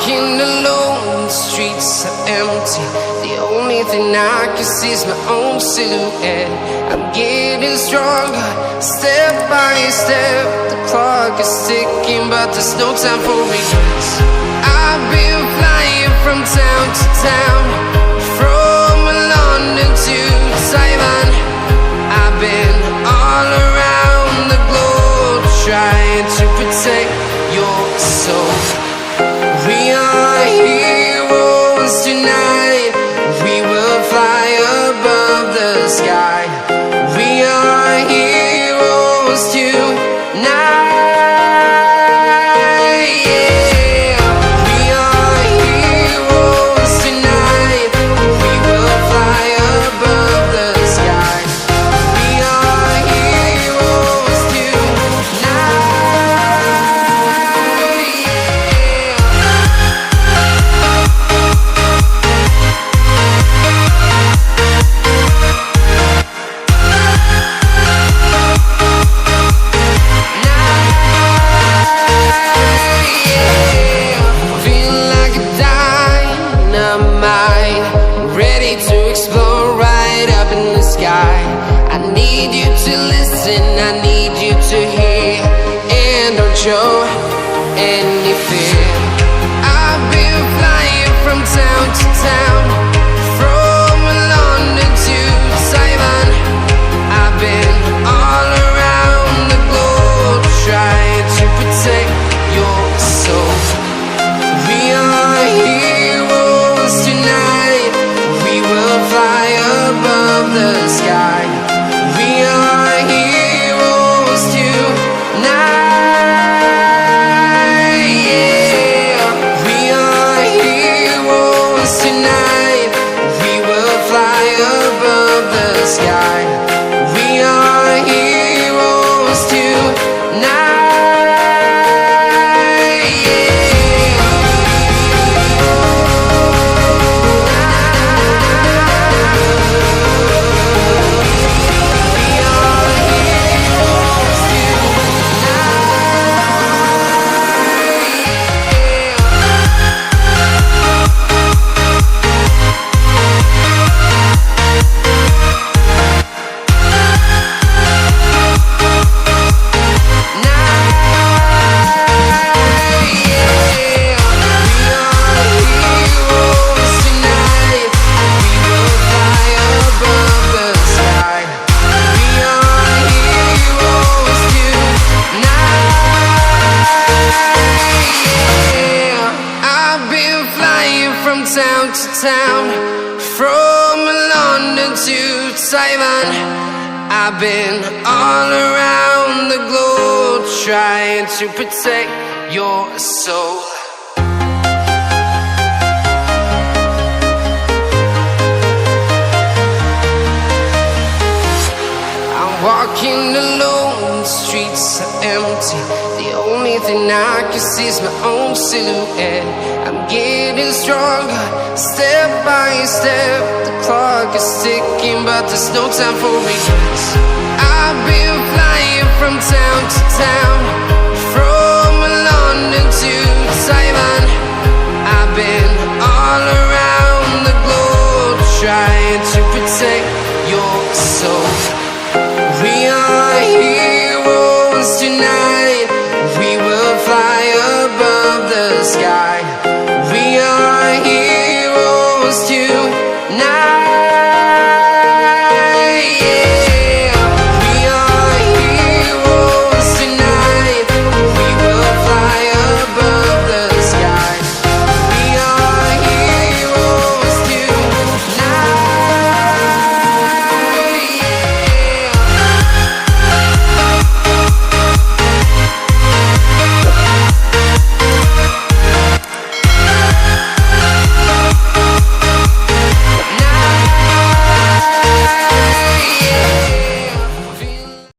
walking alone, the streets are empty. The only thing I can see is my own silhouette. I'm getting stronger, step by step. The clock is ticking, but there's no time for regrets. I've been flying from town to town, from London to Taiwan. I've been all around the globe, trying to protect your soul. We are heroes tonight. We will fly above the sky. We are heroes tonight. Yeah. We are heroes tonight. We will fly above the sky. We are heroes tonight. Feel like a dynamite, ready to explode right up in the sky. I need you to listen, I need you to hear, and don't show any fear. I've been flying from town to town, from London to Taiwan. I've been all around the globe, trying to protect your soul. We are heroes tonight. We will fly above the sky. We are heroes tonight. Yeah. We are heroes tonight. We will fly above the sky. We are heroes tonight. Town to town, from London to Taiwan. I've been all around the globe, trying to protect your soul. I'm walking alone, the streets are empty. The only thing I can see is my own silhouette. I'm getting stronger, step by step. The clock is ticking, but there's no time for regrets. I've been flying from town to town, from London to Taiwan. I've been all around the globe, trying to protect your soul. We are heroes tonight. We will fly above the sky. We are heroes tonight.